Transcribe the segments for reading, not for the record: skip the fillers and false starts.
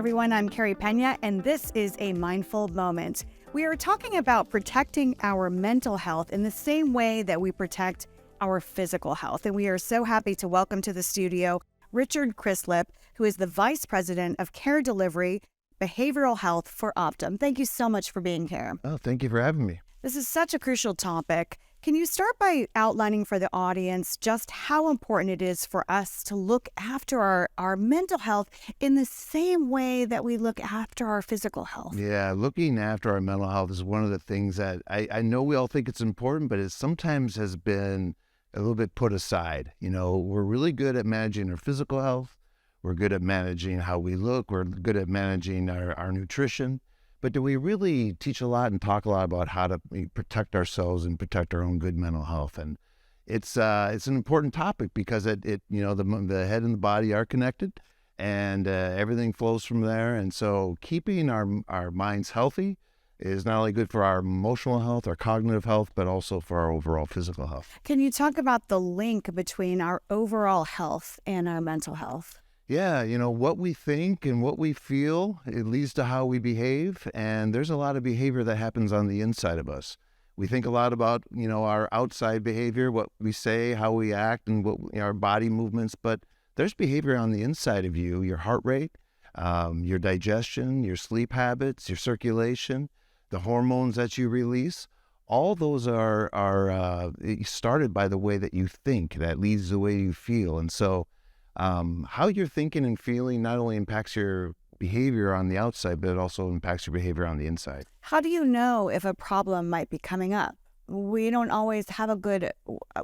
everyone. I'm Carrie Pena, and this is a Mindful Moment. We are talking about protecting our mental health in the same way that we protect our physical health. And we are so happy to welcome to the studio Richard Crislip, who is the Vice President of Care Delivery, Behavioral Health for Optum. Thank you so much for being here. Oh, thank you for having me. This is such a crucial topic. Can you start by outlining for the audience just how important it is for us to look after our mental health in the same way that we look after our physical health? Yeah, looking after our mental health is one of the things that I know we all think it's important, but it sometimes has been a little bit put aside. You know, we're really good at managing our physical health. We're good at managing how we look. We're good at managing our nutrition. But do we really teach a lot and talk a lot about how to protect ourselves and protect our own good mental health? And it's an important topic because the head and the body are connected, and everything flows from there. And so keeping our minds healthy is not only good for our emotional health, our cognitive health, but also for our overall physical health. Can you talk about the link between our overall health and our mental health? Yeah, what we think and what we feel, it leads to how we behave. And there's a lot of behavior that happens on the inside of us. We think a lot about, our outside behavior, what we say, how we act, and what our body movements. But there's behavior on the inside of you, your heart rate, your digestion, your sleep habits, your circulation, the hormones that you release. All those are started by the way that you think. That leads to the way you feel. And so how you're thinking and feeling not only impacts your behavior on the outside, but it also impacts your behavior on the inside. How do you know if a problem might be coming up? We don't always have a good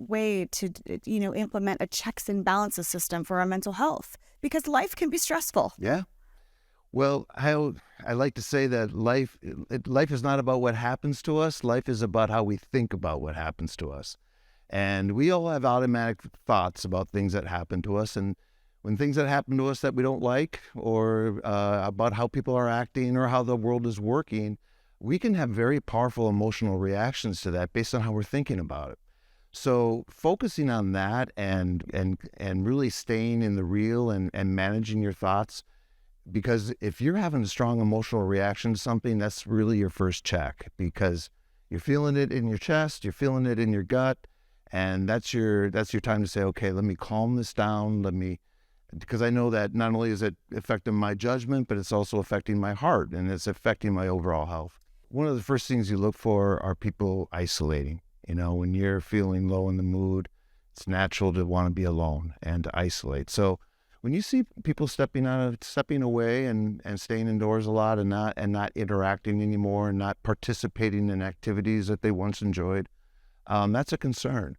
way to, implement a checks and balances system for our mental health because life can be stressful. Yeah. Well, I like to say that life is not about what happens to us. Life is about how we think about what happens to us. And we all have automatic thoughts about things that happen to us. And when things that happen to us that we don't like, or about how people are acting or how the world is working, we can have very powerful emotional reactions to that based on how we're thinking about it. So focusing on that and really staying in the real and managing your thoughts, because if you're having a strong emotional reaction to something, that's really your first check, because you're feeling it in your chest, you're feeling it in your gut. And that's your time to say, okay, let me calm this down. Because I know that not only is it affecting my judgment, but it's also affecting my heart, and it's affecting my overall health. One of the first things you look for are people isolating. When you're feeling low in the mood, it's natural to want to be alone and to isolate. So when you see people stepping away and staying indoors a lot and not interacting anymore and not participating in activities that they once enjoyed, that's a concern.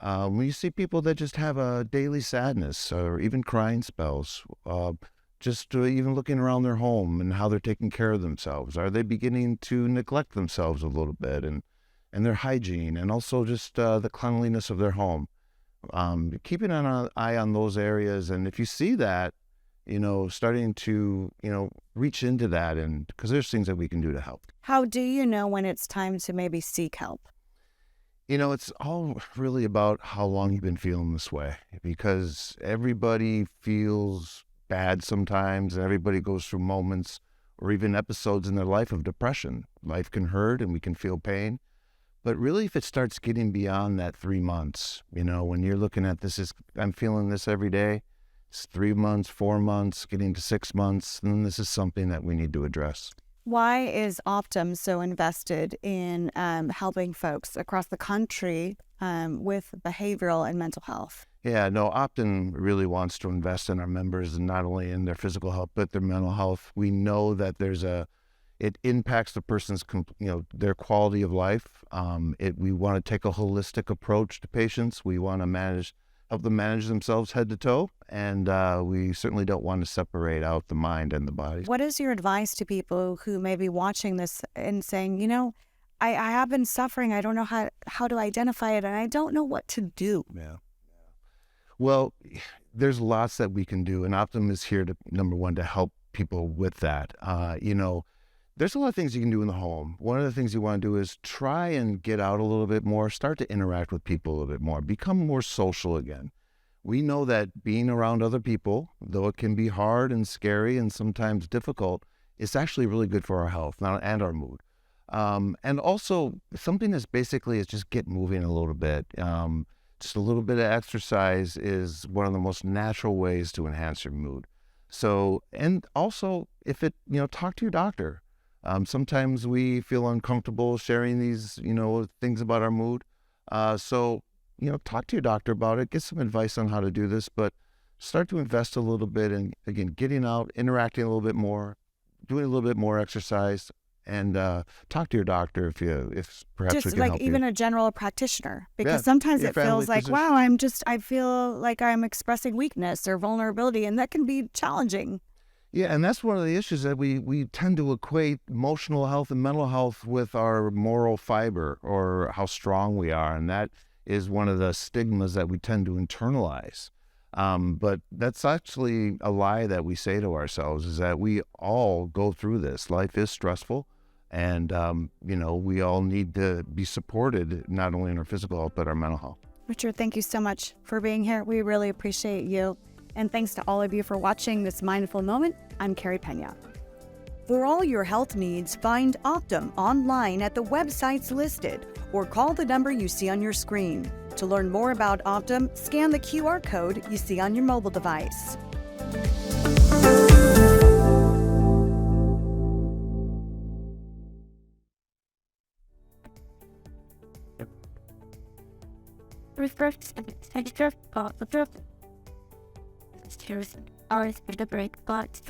When you see people that just have a daily sadness or even crying spells, even looking around their home and how they're taking care of themselves, are they beginning to neglect themselves a little bit and their hygiene, and also just the cleanliness of their home? Keeping an eye on those areas, and if you see that, starting to reach into that, and because there's things that we can do to help. How do you know when it's time to maybe seek help? It's all really about how long you've been feeling this way, because everybody feels bad sometimes, and everybody goes through moments or even episodes in their life of depression. Life can hurt and we can feel pain. But really, if it starts getting beyond that 3 months, when you're looking at I'm feeling this every day, it's 3 months, 4 months, getting to 6 months, then this is something that we need to address. Why is Optum so invested in helping folks across the country with behavioral and mental health? Yeah, no, Optum really wants to invest in our members, and not only in their physical health, but their mental health. We know that it impacts the person's, their quality of life. We want to take a holistic approach to patients. We want to help them manage themselves head to toe. And we certainly don't want to separate out the mind and the body. What is your advice to people who may be watching this and saying, I have been suffering. I don't know how to identify it, and I don't know what to do? Yeah. Well, there's lots that we can do, and Optum is here to, number one, to help people with that. There's a lot of things you can do in the home. One of the things you want to do is try and get out a little bit more, start to interact with people a little bit more, become more social again. we know that being around other people, though it can be hard and scary and sometimes difficult, it's actually really good for our health and our mood. And also something as basically as just get moving a little bit. Just a little bit of exercise is one of the most natural ways to enhance your mood. So, and also if it, talk to your doctor. Sometimes we feel uncomfortable sharing these, things about our mood. So, talk to your doctor about it, get some advice on how to do this, but start to invest a little bit in, again, getting out, interacting a little bit more, doing a little bit more exercise, and talk to your doctor if perhaps we Just can like help even you. a general practitioner, because Yeah, sometimes your it family feels like, physician. wow, I feel like I'm expressing weakness or vulnerability, and that can be challenging. Yeah, and that's one of the issues that we tend to equate emotional health and mental health with our moral fiber or how strong we are, and that is one of the stigmas that we tend to internalize. But that's actually a lie that we say to ourselves, is that we all go through this. Life is stressful, and we all need to be supported not only in our physical health but our mental health. Richard, thank you so much for being here. We really appreciate you. And thanks to all of you for watching this Mindful Moment. I'm Carrie Pena. For all your health needs, find Optum online at the websites listed or call the number you see on your screen. To learn more about Optum, scan the QR code you see on your mobile device. Here's ours for the break, but